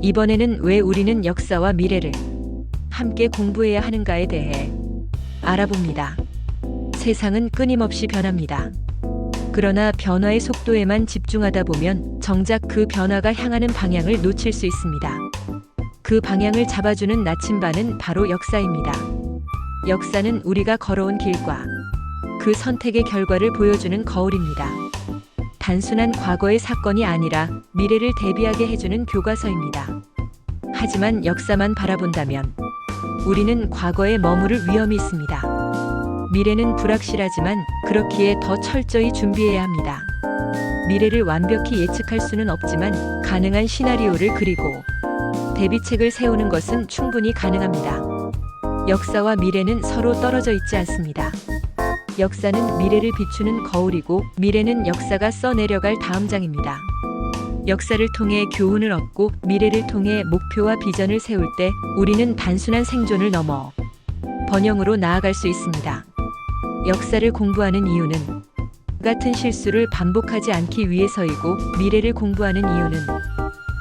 이번에는 왜 우리는 역사와 미래를 함께 공부해야 하는가에 대해 알아봅니다. 세상은 끊임없이 변합니다. 그러나 변화의 속도에만 집중하다 보면 정작 그 변화가 향하는 방향을 놓칠 수 있습니다. 그 방향을 잡아주는 나침반은 바로 역사입니다. 역사는 우리가 걸어온 길과 그 선택의 결과를 보여주는 거울입니다. 단순한 과거의 사건이 아니라 미래를 대비하게 해주는 교과서입니다. 하지만 역사만 바라본다면 우리는 과거에 머무를 위험이 있습니다. 미래는 불확실하지만 그렇기에 더 철저히 준비해야 합니다. 미래를 완벽히 예측할 수는 없지만 가능한 시나리오를 그리고 대비책을 세우는 것은 충분히 가능합니다. 역사와 미래는 서로 떨어져 있지 않습니다. 역사는 미래를 비추는 거울이고 미래는 역사가 써내려갈 다음 장입니다. 역사를 통해 교훈을 얻고 미래를 통해 목표와 비전을 세울 때 우리는 단순한 생존을 넘어 번영으로 나아갈 수 있습니다. 역사를 공부하는 이유는 같은 실수를 반복하지 않기 위해서이고 미래를 공부하는 이유는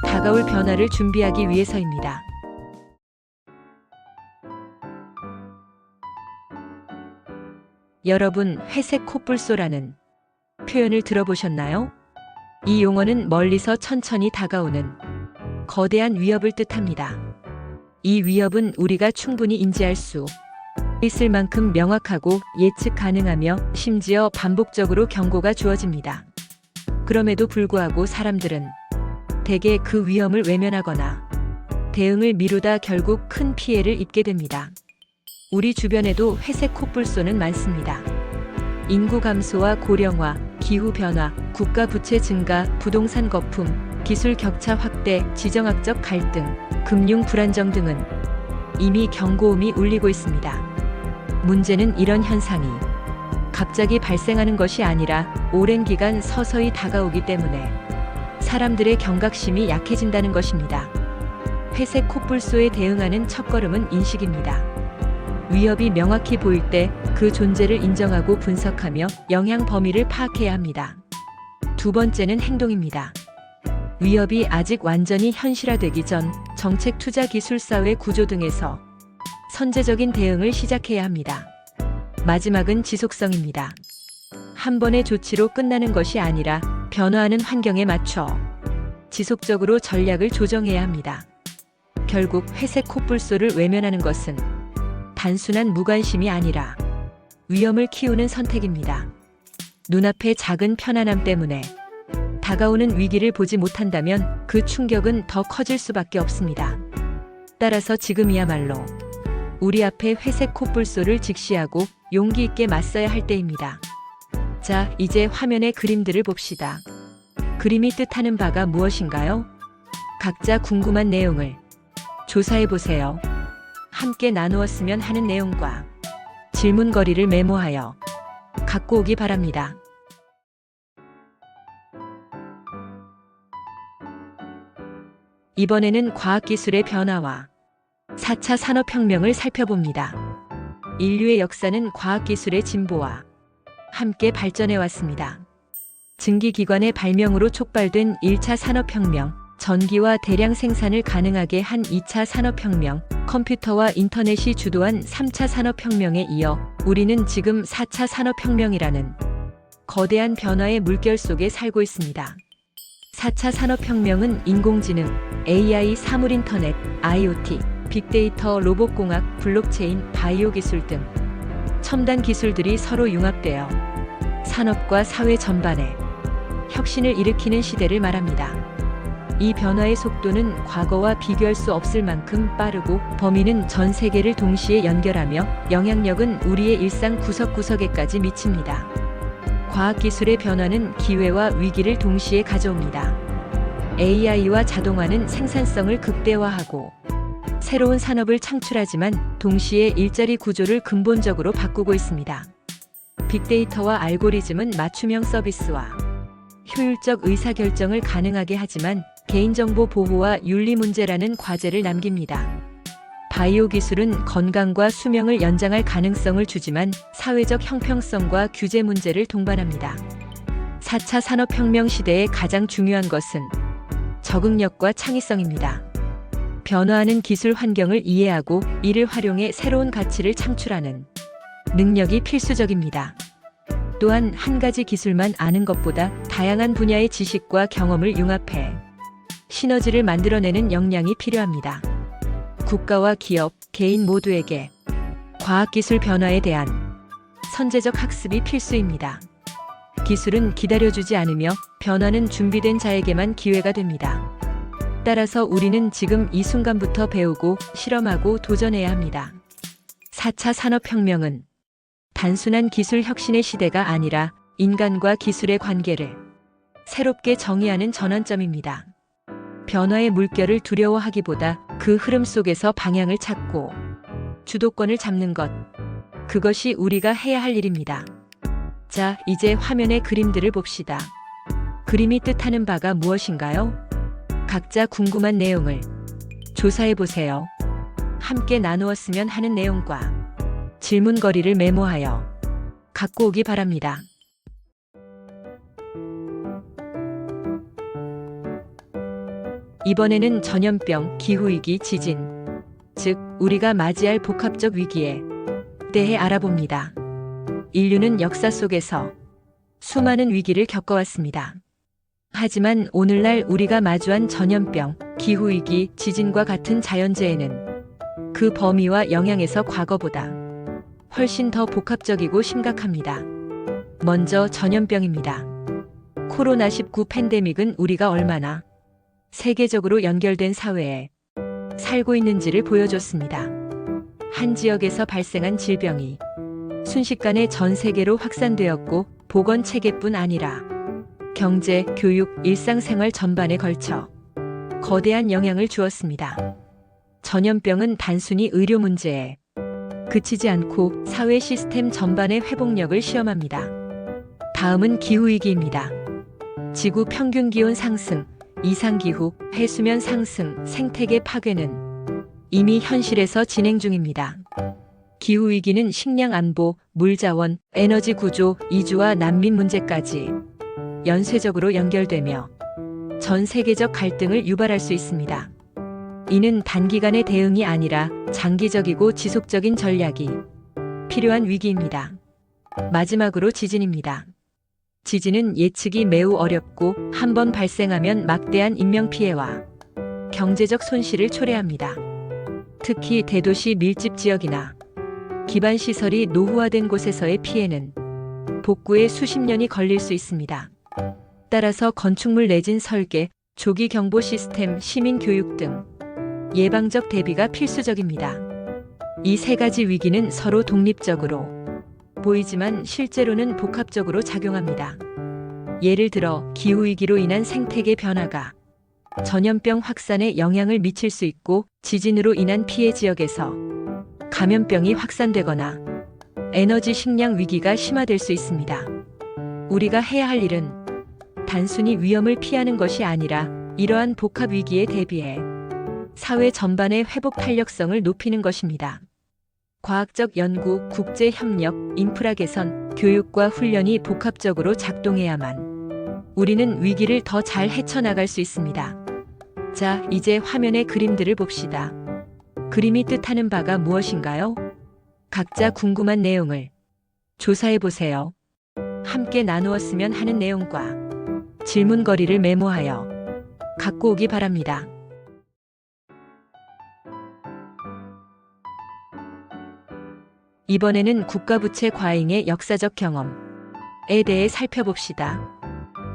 다가올 변화를 준비하기 위해서입니다. 여러분, 회색 코뿔소라는 표현을 들어보셨나요? 이 용어는 멀리서 천천히 다가오는 거대한 위협을 뜻합니다. 이 위협은 우리가 충분히 인지할 수 있을 만큼 명확하고 예측 가능하며 심지어 반복적으로 경고가 주어집니다. 그럼에도 불구하고 사람들은 대개 그 위험을 외면하거나 대응을 미루다 결국 큰 피해를 입게 됩니다. 우리 주변에도 회색 코뿔소는 많습니다. 인구 감소와 고령화, 기후 변화, 국가 부채 증가, 부동산 거품, 기술 격차 확대, 지정학적 갈등, 금융 불안정 등은 이미 경고음이 울리고 있습니다. 문제는 이런 현상이 갑자기 발생하는 것이 아니라 오랜 기간 서서히 다가오기 때문에 사람들의 경각심이 약해진다는 것입니다. 회색 코뿔소에 대응하는 첫걸음은 인식입니다. 위협이 명확히 보일 때 그 존재를 인정하고 분석하며 영향 범위를 파악해야 합니다. 두 번째는 행동입니다. 위협이 아직 완전히 현실화되기 전 정책, 투자, 기술, 사회 구조 등에서 선제적인 대응을 시작해야 합니다. 마지막은 지속성입니다. 한 번의 조치로 끝나는 것이 아니라 변화하는 환경에 맞춰 지속적으로 전략을 조정해야 합니다. 결국 회색 코뿔소를 외면하는 것은 단순한 무관심이 아니라 위험을 키우는 선택입니다. 눈앞의 작은 편안함 때문에 다가오는 위기를 보지 못한다면 그 충격은 더 커질 수밖에 없습니다. 따라서 지금이야말로 우리 앞에 회색 코뿔소를 직시하고 용기 있게 맞서야 할 때입니다. 자, 이제 화면의 그림들을 봅시다. 그림이 뜻하는 바가 무엇인가요? 각자 궁금한 내용을 조사해보세요. 함께 나누었으면 하는 내용과 질문거리를 메모하여 갖고 오기 바랍니다. 이번에는 과학기술의 변화와 4차 산업혁명을 살펴봅니다. 인류의 역사는 과학기술의 진보와 함께 발전해왔습니다. 증기기관의 발명으로 촉발된 1차 산업혁명, 전기와 대량 생산을 가능하게 한 2차 산업혁명, 컴퓨터와 인터넷이 주도한 3차 산업혁명에 이어 우리는 지금 4차 산업혁명이라는 거대한 변화의 물결 속에 살고 있습니다. 4차 산업혁명은 인공지능, AI, 사물인터넷, IoT, 빅데이터, 로봇공학, 블록체인, 바이오 기술 등 첨단 기술들이 서로 융합되어 산업과 사회 전반에 혁신을 일으키는 시대를 말합니다. 이 변화의 속도는 과거와 비교할 수 없을 만큼 빠르고 범위는 전 세계를 동시에 연결하며 영향력은 우리의 일상 구석구석에까지 미칩니다. 과학기술의 변화는 기회와 위기를 동시에 가져옵니다. AI와 자동화는 생산성을 극대화하고 새로운 산업을 창출하지만 동시에 일자리 구조를 근본적으로 바꾸고 있습니다. 빅데이터와 알고리즘은 맞춤형 서비스와 효율적 의사결정을 가능하게 하지만 개인정보 보호와 윤리 문제라는 과제를 남깁니다. 바이오 기술은 건강과 수명을 연장할 가능성을 주지만 사회적 형평성과 규제 문제를 동반합니다. 4차 산업혁명 시대의 가장 중요한 것은 적응력과 창의성입니다. 변화하는 기술 환경을 이해하고 이를 활용해 새로운 가치를 창출하는 능력이 필수적입니다. 또한 한 가지 기술만 아는 것보다 다양한 분야의 지식과 경험을 융합해 시너지를 만들어내는 역량이 필요합니다. 국가와 기업, 개인 모두에게 과학기술 변화에 대한 선제적 학습이 필수입니다. 기술은 기다려주지 않으며 변화는 준비된 자에게만 기회가 됩니다. 따라서 우리는 지금 이 순간부터 배우고 실험하고 도전해야 합니다. 4차 산업혁명은 단순한 기술 혁신의 시대가 아니라 인간과 기술의 관계를 새롭게 정의하는 전환점입니다. 변화의 물결을 두려워하기보다 그 흐름 속에서 방향을 찾고 주도권을 잡는 것, 그것이 우리가 해야 할 일입니다. 자, 이제 화면의 그림들을 봅시다. 그림이 뜻하는 바가 무엇인가요? 각자 궁금한 내용을 조사해 보세요. 함께 나누었으면 하는 내용과 질문거리를 메모하여 갖고 오기 바랍니다. 이번에는 전염병, 기후위기, 지진, 즉 우리가 맞이할 복합적 위기에 대해 알아봅니다. 인류는 역사 속에서 수많은 위기를 겪어왔습니다. 하지만 오늘날 우리가 마주한 전염병, 기후위기, 지진과 같은 자연재해는 그 범위와 영향에서 과거보다 훨씬 더 복합적이고 심각합니다. 먼저 전염병입니다. 코로나19 팬데믹은 우리가 얼마나 세계적으로 연결된 사회에 살고 있는지를 보여줬습니다. 한 지역에서 발생한 질병이 순식간에 전 세계로 확산되었고 보건 체계뿐 아니라 경제, 교육, 일상생활 전반에 걸쳐 거대한 영향을 주었습니다. 전염병은 단순히 의료 문제에 그치지 않고 사회 시스템 전반의 회복력을 시험합니다. 다음은 기후위기입니다. 지구 평균 기온 상승, 이상기후, 해수면 상승, 생태계 파괴는 이미 현실에서 진행 중입니다. 기후위기는 식량 안보, 물자원, 에너지 구조, 이주와 난민 문제까지 연쇄적으로 연결되며 전 세계적 갈등을 유발할 수 있습니다. 이는 단기간의 대응이 아니라 장기적이고 지속적인 전략이 필요한 위기입니다. 마지막으로 지진입니다. 지진은 예측이 매우 어렵고 한 번 발생하면 막대한 인명피해와 경제적 손실을 초래합니다. 특히 대도시 밀집 지역이나 기반시설이 노후화된 곳에서의 피해는 복구에 수십 년이 걸릴 수 있습니다. 따라서 건축물 내진 설계, 조기 경보 시스템, 시민 교육 등 예방적 대비가 필수적입니다. 이 세 가지 위기는 서로 독립적으로 보이지만 실제로는 복합적으로 작용합니다. 예를 들어 기후위기로 인한 생태계 변화가 전염병 확산에 영향을 미칠 수 있고 지진으로 인한 피해 지역에서 감염병이 확산되거나 에너지 식량 위기가 심화될 수 있습니다. 우리가 해야 할 일은 단순히 위험을 피하는 것이 아니라 이러한 복합 위기에 대비해 사회 전반의 회복 탄력성을 높이는 것입니다. 과학적 연구, 국제 협력, 인프라 개선, 교육과 훈련이 복합적으로 작동해야만 우리는 위기를 더 잘 헤쳐나갈 수 있습니다. 자, 이제 화면의 그림들을 봅시다. 그림이 뜻하는 바가 무엇인가요? 각자 궁금한 내용을 조사해 보세요. 함께 나누었으면 하는 내용과 질문거리를 메모하여 갖고 오기 바랍니다. 이번에는 국가부채 과잉의 역사적 경험에 대해 살펴봅시다.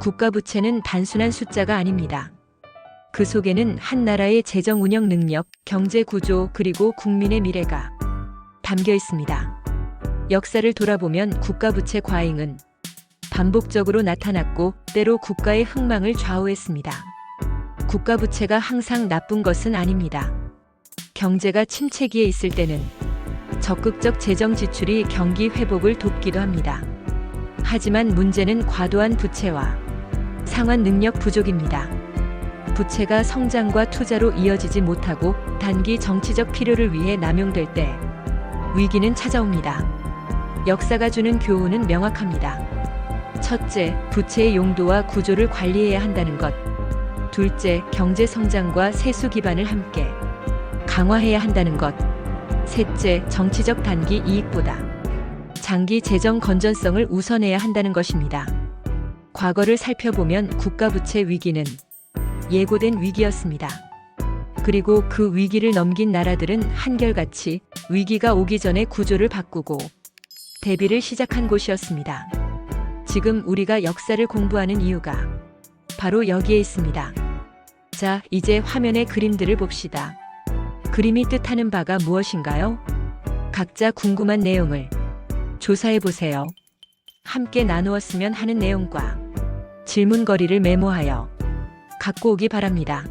국가부채는 단순한 숫자가 아닙니다. 그 속에는 한 나라의 재정 운영 능력, 경제 구조, 그리고 국민의 미래가 담겨 있습니다. 역사를 돌아보면 국가부채 과잉은 반복적으로 나타났고 때로 국가의 흥망을 좌우했습니다. 국가부채가 항상 나쁜 것은 아닙니다. 경제가 침체기에 있을 때는 적극적 재정 지출이 경기 회복을 돕기도 합니다. 하지만 문제는 과도한 부채와 상환 능력 부족입니다. 부채가 성장과 투자로 이어지지 못하고 단기 정치적 필요를 위해 남용될 때 위기는 찾아옵니다. 역사가 주는 교훈은 명확합니다. 첫째, 부채의 용도와 구조를 관리해야 한다는 것. 둘째, 경제 성장과 세수 기반을 함께 강화해야 한다는 것. 셋째, 정치적 단기 이익보다 장기 재정 건전성을 우선해야 한다는 것입니다. 과거를 살펴보면 국가부채 위기는 예고된 위기였습니다. 그리고 그 위기를 넘긴 나라들은 한결같이 위기가 오기 전에 구조를 바꾸고 대비를 시작한 곳이었습니다. 지금 우리가 역사를 공부하는 이유가 바로 여기에 있습니다. 자, 이제 화면의 그림들을 봅시다. 그림이 뜻하는 바가 무엇인가요? 각자 궁금한 내용을 조사해 보세요. 함께 나누었으면 하는 내용과 질문거리를 메모하여 갖고 오기 바랍니다.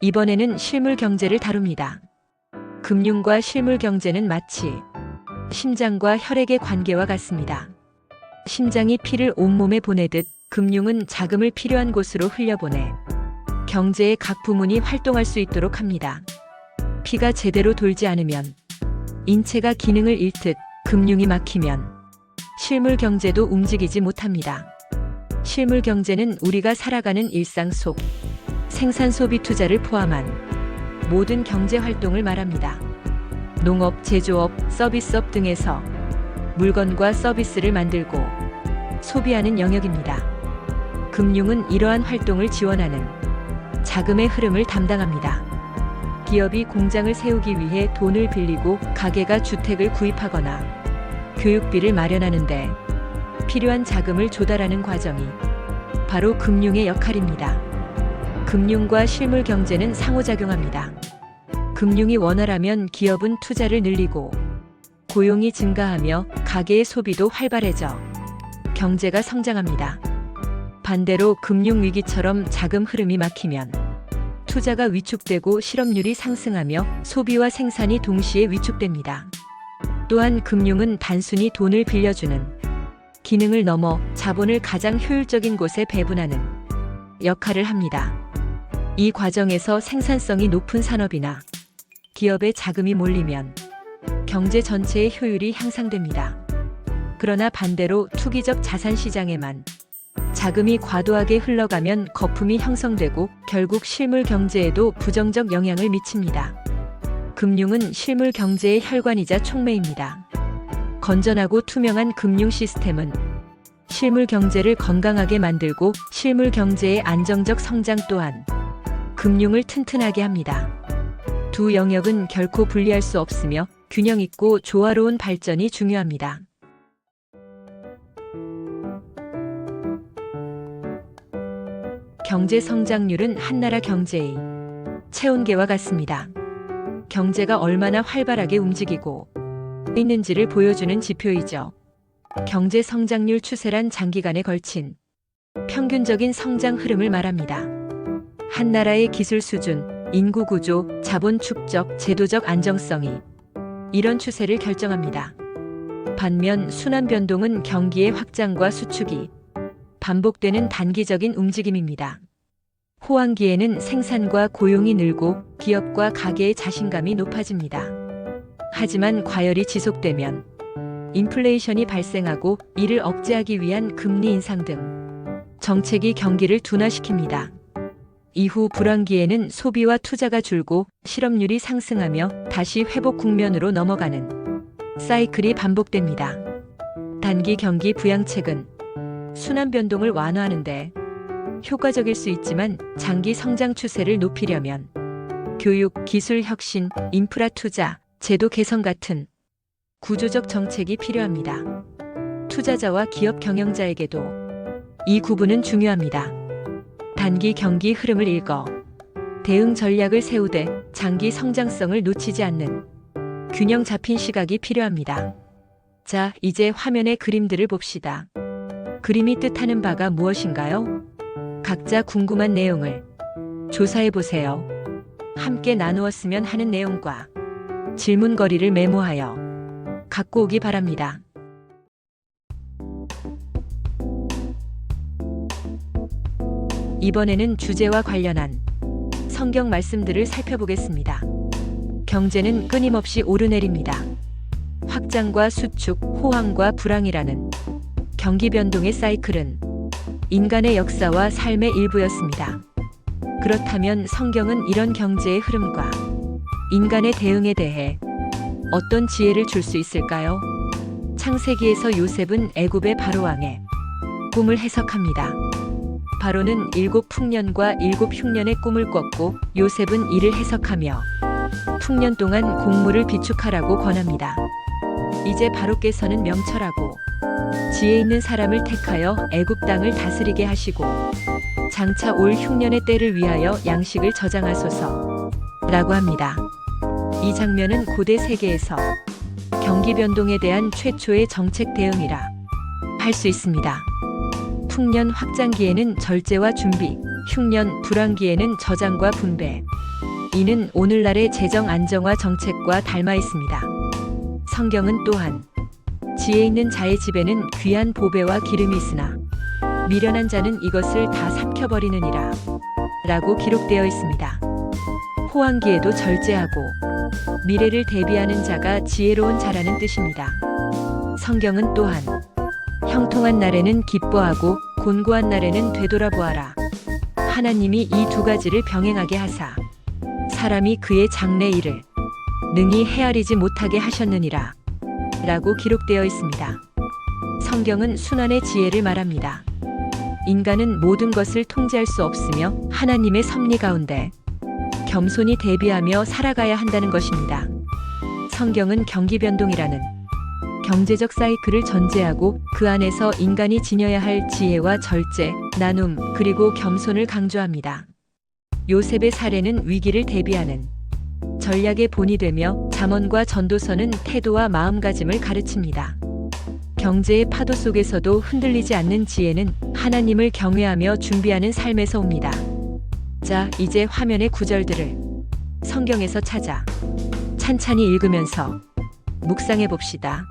이번에는 실물 경제를 다룹니다. 금융과 실물 경제는 마치 심장과 혈액의 관계와 같습니다. 심장이 피를 온몸에 보내듯 금융은 자금을 필요한 곳으로 흘려보내 경제의 각 부문이 활동할 수 있도록 합니다. 피가 제대로 돌지 않으면 인체가 기능을 잃듯 금융이 막히면 실물 경제도 움직이지 못합니다. 실물 경제는 우리가 살아가는 일상 속 생산 소비 투자를 포함한 모든 경제 활동을 말합니다. 농업, 제조업, 서비스업 등에서 물건과 서비스를 만들고 소비하는 영역입니다. 금융은 이러한 활동을 지원하는 자금의 흐름을 담당합니다. 기업이 공장을 세우기 위해 돈을 빌리고 가게가 주택을 구입하거나 교육비를 마련하는데 필요한 자금을 조달하는 과정이 바로 금융의 역할입니다. 금융과 실물 경제는 상호작용합니다. 금융이 원활하면 기업은 투자를 늘리고 고용이 증가하며 가계의 소비도 활발해져 경제가 성장합니다. 반대로 금융위기처럼 자금 흐름이 막히면 투자가 위축되고 실업률이 상승하며 소비와 생산이 동시에 위축됩니다. 또한 금융은 단순히 돈을 빌려주는 기능을 넘어 자본을 가장 효율적인 곳에 배분하는 역할을 합니다. 이 과정에서 생산성이 높은 산업이나 기업에 자금이 몰리면 경제 전체의 효율이 향상됩니다. 그러나 반대로 투기적 자산 시장에만 자금이 과도하게 흘러가면 거품이 형성되고 결국 실물 경제에도 부정적 영향을 미칩니다. 금융은 실물 경제의 혈관이자 촉매입니다. 건전하고 투명한 금융 시스템은 실물 경제를 건강하게 만들고 실물 경제의 안정적 성장 또한 금융을 튼튼하게 합니다. 두 영역은 결코 분리할 수 없으며 균형 있고 조화로운 발전이 중요합니다. 경제 성장률은 한 나라 경제의 체온계와 같습니다. 경제가 얼마나 활발하게 움직이고 있는지를 보여주는 지표이죠. 경제 성장률 추세란 장기간에 걸친 평균적인 성장 흐름을 말합니다. 한 나라의 기술 수준, 인구 구조, 자본 축적, 제도적 안정성이 이런 추세를 결정합니다. 반면 순환 변동은 경기의 확장과 수축이 반복되는 단기적인 움직임입니다. 호황기에는 생산과 고용이 늘고 기업과 가계의 자신감이 높아집니다. 하지만 과열이 지속되면 인플레이션이 발생하고 이를 억제하기 위한 금리 인상 등 정책이 경기를 둔화시킵니다. 이후 불황기에는 소비와 투자가 줄고 실업률이 상승하며 다시 회복 국면으로 넘어가는 사이클이 반복됩니다. 단기 경기 부양책은 순환 변동을 완화하는데 효과적일 수 있지만 장기 성장 추세를 높이려면 교육, 기술 혁신, 인프라 투자, 제도 개선 같은 구조적 정책이 필요합니다. 투자자와 기업 경영자에게도 이 구분은 중요합니다. 단기 경기 흐름을 읽어 대응 전략을 세우되 장기 성장성을 놓치지 않는 균형 잡힌 시각이 필요합니다. 자, 이제 화면의 그림들을 봅시다. 그림이 뜻하는 바가 무엇인가요? 각자 궁금한 내용을 조사해 보세요. 함께 나누었으면 하는 내용과 질문거리를 메모하여 갖고 오기 바랍니다. 이번에는 주제와 관련한 성경 말씀들을 살펴보겠습니다. 경제는 끊임없이 오르내립니다. 확장과 수축, 호황과 불황이라는 경기 변동의 사이클은 인간의 역사와 삶의 일부였습니다. 그렇다면 성경은 이런 경제의 흐름과 인간의 대응에 대해 어떤 지혜를 줄 수 있을까요? 창세기에서 요셉은 애굽의 바로 왕의 꿈을 해석합니다. 바로는 7풍년과 7흉년의 꿈을 꿨고 요셉은 이를 해석하며 풍년 동안 곡물을 비축하라고 권합니다. 이제 바로께서는 명철하고 지혜 있는 사람을 택하여 애굽 땅을 다스리게 하시고 장차 올 흉년의 때를 위하여 양식을 저장하소서 라고 합니다. 이 장면은 고대 세계에서 경기 변동에 대한 최초의 정책 대응이라 할 수 있습니다. 풍년 확장기에는 절제와 준비, 흉년 불황기에는 저장과 분배. 이는 오늘날의 재정 안정화 정책과 닮아 있습니다. 성경은 또한 지혜 있는 자의 집에는 귀한 보배와 기름이 있으나 미련한 자는 이것을 다 삼켜버리느니라 라고 기록되어 있습니다. 호황기에도 절제하고 미래를 대비하는 자가 지혜로운 자라는 뜻입니다. 성경은 또한 형통한 날에는 기뻐하고 곤고한 날에는 되돌아보아라. 하나님이 이 두 가지를 병행하게 하사 사람이 그의 장래 일을 능히 헤아리지 못하게 하셨느니라 라고 기록되어 있습니다. 성경은 순환의 지혜를 말합니다. 인간은 모든 것을 통제할 수 없으며 하나님의 섭리 가운데 겸손히 대비하며 살아가야 한다는 것입니다. 성경은 경기 변동이라는 경제적 사이클을 전제하고 그 안에서 인간이 지녀야 할 지혜와 절제, 나눔, 그리고 겸손을 강조합니다. 요셉의 사례는 위기를 대비하는 전략의 본이 되며 잠언과 전도서는 태도와 마음가짐을 가르칩니다. 경제의 파도 속에서도 흔들리지 않는 지혜는 하나님을 경외하며 준비하는 삶에서 옵니다. 자, 이제 화면의 구절들을 성경에서 찾아 찬찬히 읽으면서 묵상해 봅시다.